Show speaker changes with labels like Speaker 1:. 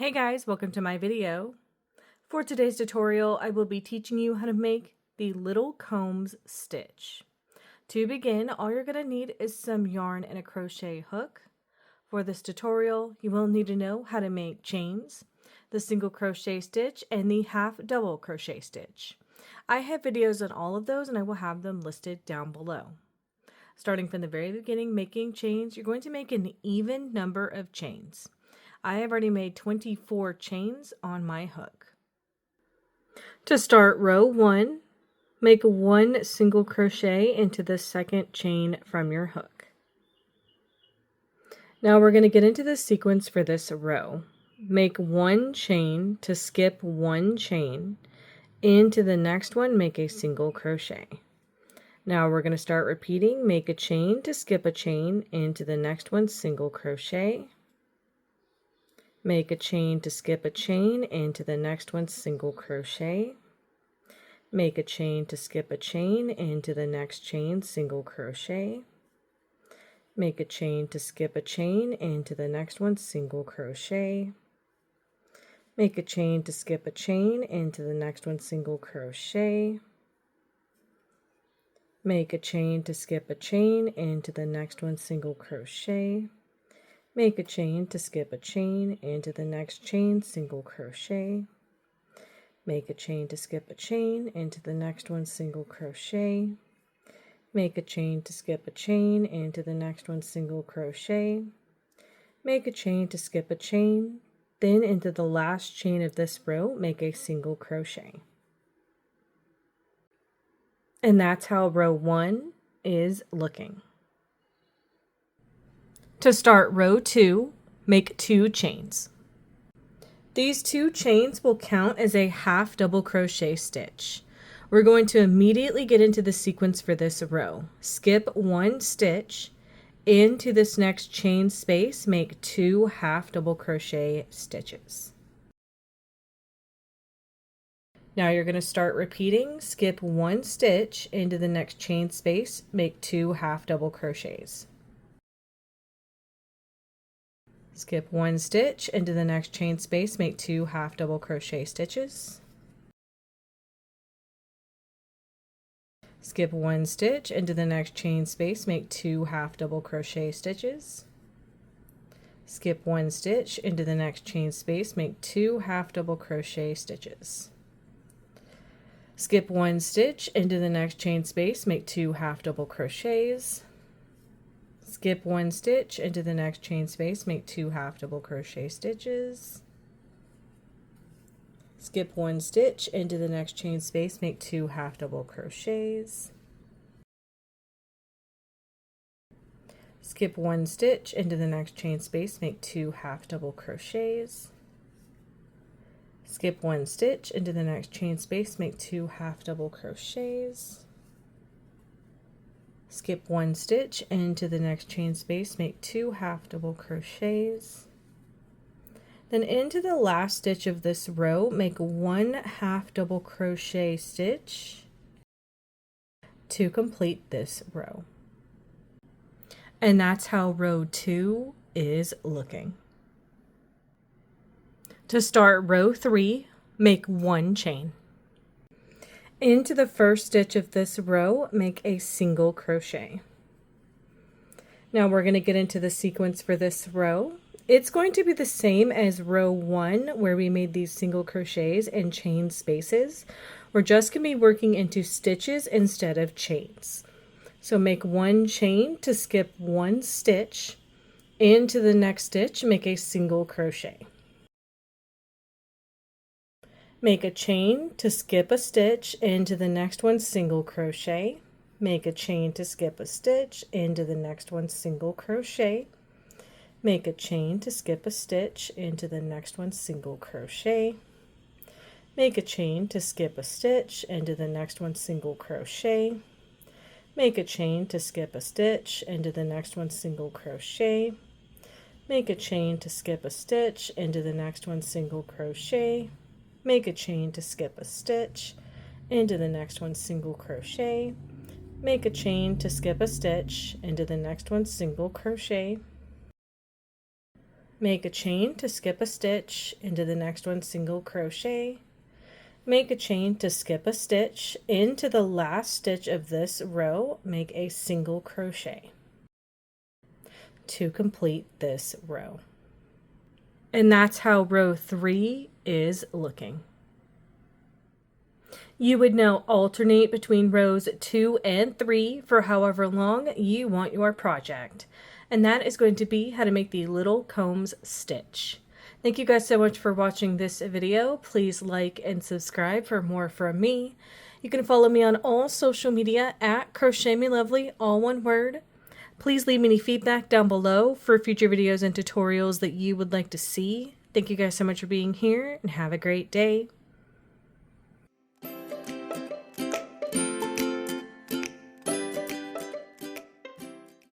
Speaker 1: Hey guys, welcome to my video. For today's tutorial, I will be teaching you how to make the little combs stitch. To begin, all you're going to need is some yarn and a crochet hook. For this tutorial, you will need to know how to make chains, the single crochet stitch, and the half double crochet stitch. I have videos on all of those and I will have them listed down below. Starting from the very beginning, making chains, you're going to make an even number of chains. I have already made 24 chains on my hook. To start row 1, make 1 single crochet into the second chain from your hook. Now we're going to get into the sequence for this row. Make 1 chain to skip 1 chain. Into the next one, make a single crochet. Now we're going to start repeating. Make a chain to skip a chain. Into the next one, single crochet. Make a chain to skip a chain. Into the next one, single crochet. Make a chain to skip a chain. Into the next chain, single crochet. Make a chain to skip a chain. Into the next one, single crochet. Make a chain to skip a chain. Into the next one, single crochet. Make a chain to skip a chain. Into the next one, single crochet. Make a chain to skip a chain. Into the next chain, single crochet. Make a chain to skip a chain. Into the next one, single crochet. Make a chain to skip a chain. Into the next one, single crochet. Make a chain to skip a chain. Then into the last chain of this row, make a single crochet. And that's how row 1 is looking. To start row 2, make 2 chains. These 2 chains will count as a half double crochet stitch. We're going to immediately get into the sequence for this row. Skip 1 stitch. Into this next chain space, make 2 half double crochet stitches. Now you're going to start repeating. Skip 1 stitch into the next chain space, make 2 half double crochets. Skip 1 stitch into the next chain space, make 2 half double crochet stitches. Skip 1 stitch into the next chain space, make 2 half double crochet stitches. Skip 1 stitch into the next chain space, make 2 half double crochet stitches. Skip 1 stitch into the next chain space, make 2 half double crochets. Skip 1 stitch into the next chain space, make 2 half double crochet stitches. Skip 1 stitch into the next chain space, make 2 half double crochets. Skip 1 stitch into the next chain space, make 2 half double crochets. Skip 1 stitch into the next chain space, make 2 half double crochets. Skip 1 stitch into the next chain space, make 2 half double crochets. Then into the last stitch of this row, make 1 half double crochet stitch to complete this row. And that's how row 2 is looking. To start row 3, make 1 chain. Into the first stitch of this row, make a single crochet. Now we're going to get into the sequence for this row. It's going to be the same as row 1 where we made these single crochets and chain spaces. We're just going to be working into stitches instead of chains. So make 1 chain to skip 1 stitch. Into the next stitch, make a single crochet. Make a chain to skip a stitch. Into the next one, single crochet. Make a chain to skip a stitch. Into the next one, single crochet. Make a chain to skip a stitch. Into the next one, single crochet. Make a chain to skip a stitch. Into the next one, single crochet. Make a chain to skip a stitch. Into the next one, single crochet. Make a chain to skip a stitch. Into the next one, single crochet. Make a chain to skip a stitch. Into the next one, single crochet. Make a chain to skip a stitch. Into the next one, single crochet. Make a chain to skip a stitch, into the next one single crochet. Make a chain to skip a stitch, into the last stitch of this row, make a single crochet to complete this row. And that's how row 3 is looking. You would now alternate between rows 2 and 3 for however long you want your project. And that is going to be how to make the little combs stitch. Thank you guys so much for watching this video. Please like and subscribe for more from me. You can follow me on all social media at Crochet Me Lovely, all one word. Please leave me any feedback down below for future videos and tutorials that you would like to see. Thank you guys so much for being here and have a great day.